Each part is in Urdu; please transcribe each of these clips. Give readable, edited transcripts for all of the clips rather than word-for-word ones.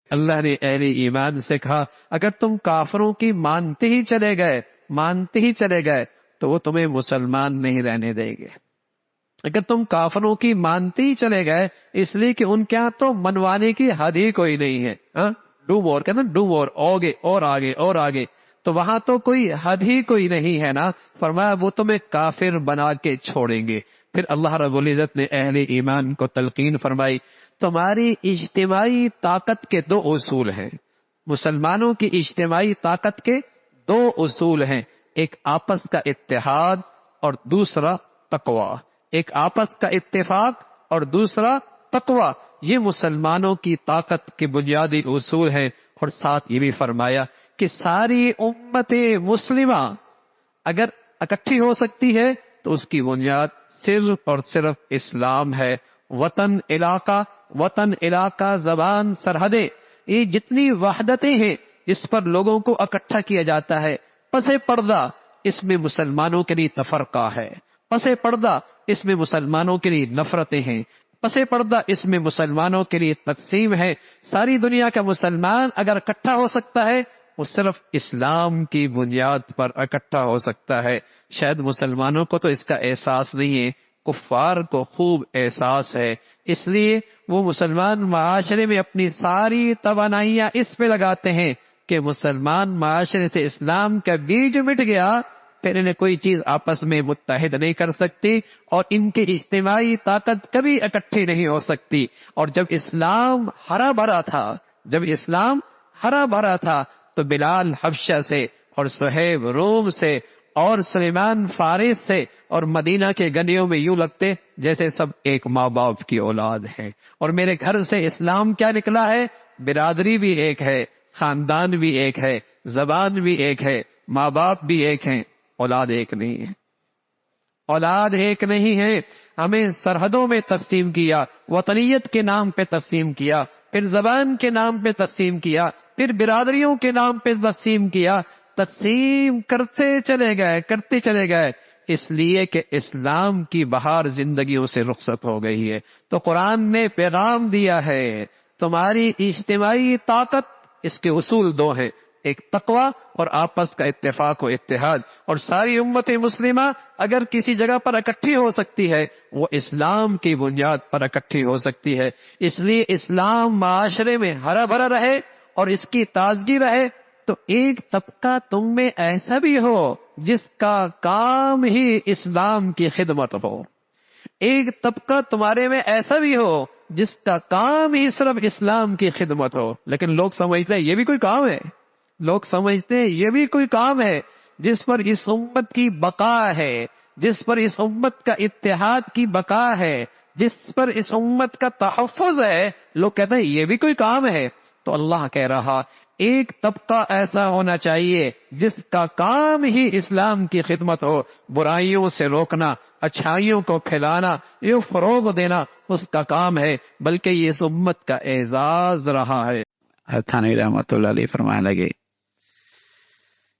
اللہ نے اہل ایمان سے کہا اگر تم کافروں کی مانتے ہی چلے گئے تو وہ تمہیں مسلمان نہیں رہنے دیں گے۔ اگر تم کافروں کی مانتے ہی چلے گئے، اس لیے کہ ان کے ہاں تو منوانے کی حد ہی کوئی نہیں ہے، ڈو مور کہتے ہیں، ڈو مور، آگے اور آگے اور آگے، تو وہاں تو کوئی حد ہی کوئی نہیں ہے نا۔ فرمایا وہ تمہیں کافر بنا کے چھوڑیں گے۔ پھر اللہ رب العزت نے اہل ایمان کو تلقین فرمائی، تمہاری اجتماعی طاقت کے دو اصول ہیں، مسلمانوں کی اجتماعی طاقت کے دو اصول ہیں، ایک آپس کا اتحاد اور دوسرا تقوی۔ ایک آپس کا اتفاق اور دوسرا تقوی، یہ مسلمانوں کی طاقت کے بنیادی اصول ہیں۔ اور ساتھ یہ بھی فرمایا کہ ساری امت مسلمہ اگر اکٹھی ہو سکتی ہے تو اس کی بنیاد صرف اور صرف اسلام ہے۔ وطن علاقہ زبان سرحدیں، یہ جتنی وحدتیں ہیں جس پر لوگوں کو اکٹھا کیا جاتا ہے، پس پردہ اس میں مسلمانوں کے لیے تفرقہ ہے، پس پردہ اس میں مسلمانوں کے لیے نفرتیں ہیں، پس پردہ اس میں مسلمانوں کے لیے تقسیم ہے۔ ساری دنیا کا مسلمان اگر اکٹھا ہو سکتا ہے وہ صرف اسلام کی بنیاد پر اکٹھا ہو سکتا ہے۔ شاید مسلمانوں کو تو اس کا احساس نہیں ہے، کفار کو خوب احساس ہے، اس لیے وہ مسلمان معاشرے میں اپنی ساری توانائیاں اس پہ لگاتے ہیں کہ مسلمان معاشرے سے اسلام کا بیج مٹ گیا، پھر انہیں کوئی چیز آپس میں متحد نہیں کر سکتی اور ان کی اجتماعی طاقت کبھی اکٹھی نہیں ہو سکتی۔ اور جب اسلام ہرا بھرا تھا تو بلال حبشہ سے اور صہیب روم سے اور سلیمان فارس سے اور مدینہ کے گلیوں میں یوں لگتے جیسے سب ایک ماں باپ کی اولاد ہے۔ اور میرے گھر سے اسلام کیا نکلا ہے؟ برادری بھی ایک ہے، خاندان بھی ایک ہے، زبان بھی ایک ہے، ماں باپ بھی ایک ہیں، اولاد ایک نہیں ہے۔ ہمیں سرحدوں میں تقسیم کیا، وطنیت کے نام پہ تقسیم کیا، پھر زبان کے نام پہ تقسیم کیا، پھر برادریوں کے نام پہ تقسیم کیا، تقسیم کرتے چلے گئے اس لیے کہ اسلام کی بہار زندگیوں سے رخصت ہو گئی ہے۔ تو قرآن نے پیغام دیا ہے تمہاری اجتماعی طاقت، اس کے اصول دو ہیں، ایک تقوی اور آپس کا اتفاق و اتحاد۔ اور ساری امت مسلمہ اگر کسی جگہ پر اکٹھی ہو سکتی ہے وہ اسلام کی بنیاد پر اکٹھی ہو سکتی ہے۔ اس لیے اسلام معاشرے میں ہرا بھرا رہے اور اس کی تازگی رہے تو ایک طبقہ تم میں ایسا بھی ہو جس کا کام ہی اسلام کی خدمت ہو، ایک طبقہ تمہارے میں ایسا بھی ہو جس کا کام ہی صرف اسلام کی خدمت ہو۔ لیکن لوگ سمجھتے ہیں یہ بھی کوئی کام ہے، جس پر اس امت کی بقا ہے، جس پر اس امت کا اتحاد کی بقا ہے، جس پر اس امت کا تحفظ ہے، لوگ کہتے ہیں یہ بھی کوئی کام ہے۔ تو اللہ کہہ رہا ایک طبقہ ایسا ہونا چاہیے جس کا کام ہی اسلام کی خدمت ہو، برائیوں سے روکنا، اچھائیوں کو پھیلانا، یہ فروغ دینا اس کا کام ہے، بلکہ یہ اس امت کا اعزاز رہا ہے۔ تھانوی رحمۃ اللہ علیہ فرمانے لگے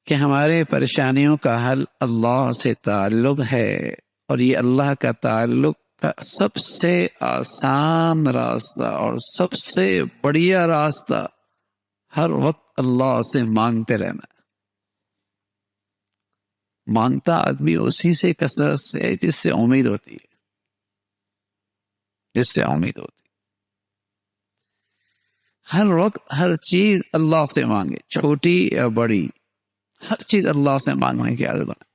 کہ ہمارے پریشانیوں کا حل اللہ سے تعلق ہے، اور یہ اللہ کا تعلق کا سب سے آسان راستہ اور سب سے بڑھیا راستہ ہر وقت اللہ سے مانگتے رہنا۔ مانگتا آدمی اسی سے کثرت سے جس سے امید ہوتی ہے، ہر وقت ہر چیز اللہ سے مانگے، چھوٹی یا بڑی، ہر چیز اللہ سے مانگنے کی عادت بنائے،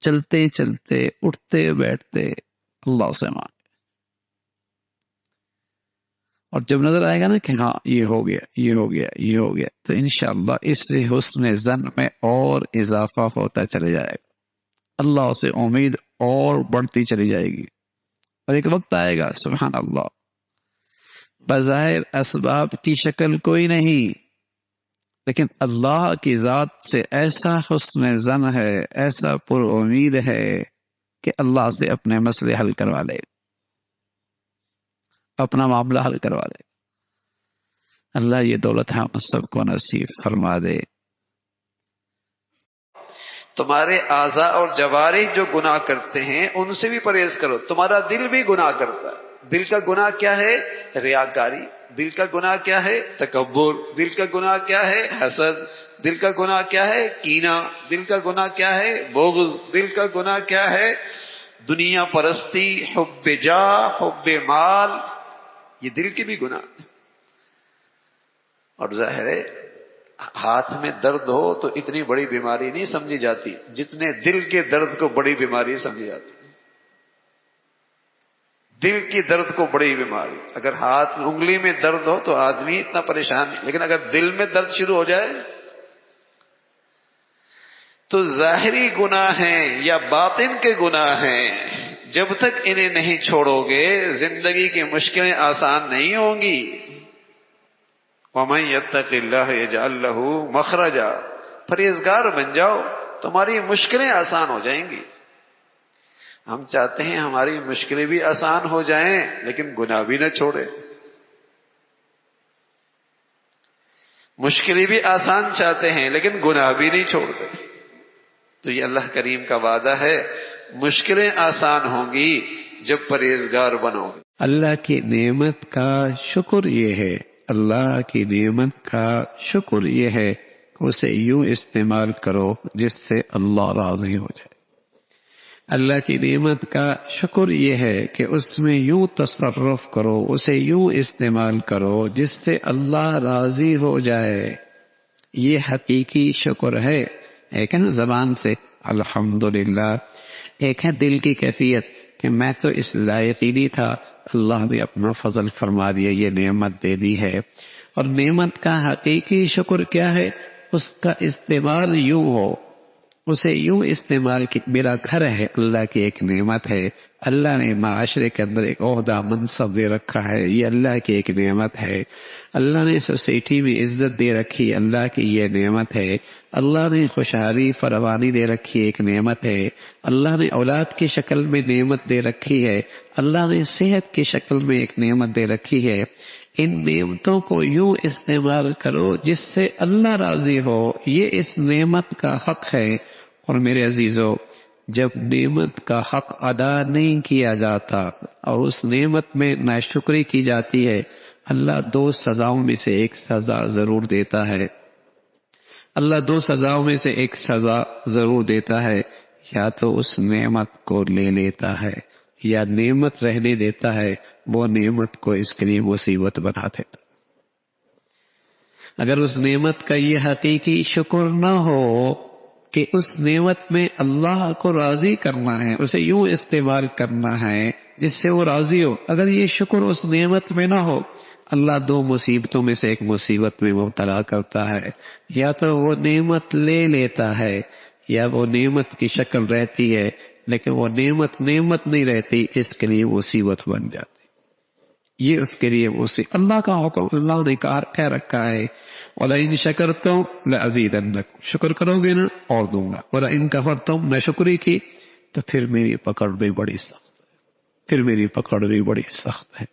چلتے چلتے اٹھتے بیٹھتے اللہ سے مانگے، اور جب نظر آئے گا نا کہ ہاں یہ ہو گیا تو انشاءاللہ اس سے حسن ظن میں اور اضافہ ہوتا چلے جائے گا، اللہ سے امید اور بڑھتی چلی جائے گی۔ اور ایک وقت آئے گا سبحان اللہ، بظاہر اسباب کی شکل کوئی نہیں، لیکن اللہ کی ذات سے ایسا حسن ظن ہے، ایسا پر امید ہے کہ اللہ سے اپنے مسئلے حل کروا لے، اپنا معاملہ حل کروا لے۔ اللہ یہ دولت ہم سب کو نصیب فرما دے۔ تمہارے اعضاء اور جوارح جو گناہ کرتے ہیں ان سے بھی پرہیز کرو، تمہارا دل بھی گناہ کرتا ہے۔ دل کا گناہ کیا ہے؟ ریاکاری، دل کا گناہ کیا ہے؟ تکبر. دل کا گناہ کیا ہے؟ حسد. دل کا گناہ کیا ہے؟ کینہ. دل کا گناہ کیا ہے؟ بغض. دل کا گناہ کیا ہے؟ دنیا پرستی، حب جاہ، حب مال. یہ دل کے بھی گناہ. اور ظاہر ہے ہاتھ میں درد ہو تو اتنی بڑی بیماری نہیں سمجھی جاتی جتنے دل کے درد کو بڑی بیماری سمجھی جاتی. دل کی درد کو بڑی بیماری. اگر ہاتھ میں انگلی میں درد ہو تو آدمی اتنا پریشان نہیں، لیکن اگر دل میں درد شروع ہو جائے تو ظاہری گناہ ہیں یا باطن کے گناہ ہیں، جب تک انہیں نہیں چھوڑو گے زندگی کی مشکلیں آسان نہیں ہوں گی. وَمَن يَتَّقِ اللَّهَ يَجْعَل لَّهُ مَخْرَجًا. پرہیزگار بن جاؤ، تمہاری مشکلیں آسان ہو جائیں گی. ہم چاہتے ہیں ہماری مشکلیں بھی آسان ہو جائیں لیکن گناہ بھی نہ چھوڑے. مشکلیں بھی آسان چاہتے ہیں لیکن گناہ بھی نہیں چھوڑتے. تو یہ اللہ کریم کا وعدہ ہے، مشکلیں آسان ہوں گی جب پرہیزگار بنو گے. اللہ کی نعمت کا شکر یہ ہے، اللہ کی نعمت کا شکر یہ ہے کہ اسے یوں استعمال کرو جس سے اللہ راضی ہو جائے. اللہ کی نعمت کا شکر یہ ہے کہ اس میں یوں تصرف کرو، اسے یوں استعمال کرو جس سے اللہ راضی ہو جائے. یہ حقیقی شکر ہے. ایک ہے نا زبان سے الحمدللہ، ایک ہے دل کی کیفیت کہ میں تو اس لائق ہی نہیں تھا، اللہ نے اپنا فضل فرما دیا، یہ نعمت دے دی ہے. اور نعمت کا حقیقی شکر کیا ہے؟ اس کا استعمال یوں ہو، اسے یوں استعمال کہ میرا گھر ہے اللہ کی ایک نعمت ہے، اللہ نے معاشرے کے اندر ایک عہدہ منصب دے رکھا ہے، یہ اللہ کی ایک نعمت ہے. اللہ نے سوسائٹی میں عزت دے رکھی، اللہ کی یہ نعمت ہے. اللہ نے خوشحالی فراوانی دے رکھی، ایک نعمت ہے. اللہ نے اولاد کی شکل میں نعمت دے رکھی ہے، اللہ نے صحت کی شکل میں ایک نعمت دے رکھی ہے. ان نعمتوں کو یوں استعمال کرو جس سے اللہ راضی ہو، یہ اس نعمت کا حق ہے. اور میرے عزیزو، جب نعمت کا حق ادا نہیں کیا جاتا اور اس نعمت میں ناشکری کی جاتی ہے، اللہ 2 سزاؤں میں سے ایک سزا ضرور دیتا ہے. اللہ 2 سزاؤں میں سے ایک سزا ضرور دیتا ہے. یا تو اس نعمت کو لے لیتا ہے یا نعمت رہنے دیتا ہے، وہ نعمت کو اس کے لیے مصیبت بنا دیتا. اگر اس نعمت کا یہ حقیقی شکر نہ ہو کہ اس نعمت میں اللہ کو راضی کرنا ہے، اسے یوں استعمال کرنا ہے جس سے وہ راضی ہو، اگر یہ شکر اس نعمت میں نہ ہو، اللہ 2 مصیبتوں میں سے ایک مصیبت میں مبتلا کرتا ہے. یا تو وہ نعمت لے لیتا ہے یا وہ نعمت کی شکل رہتی ہے لیکن وہ نعمت نہیں رہتی، اس کے لیے مصیبت بن جاتی. یہ اس کے لیے اللہ کا حکم، اللہ نے کہہ رکھا ہے وَلَئِن شَكَرْتُمْ لَأَزِيدَنَّكُمْ. شکر کرو گے نا اور دوں گا. وَلَئِن كَفَرْتُمْ، نہ شکری کی تو پھر میری پکڑ بھی بڑی سخت ہے،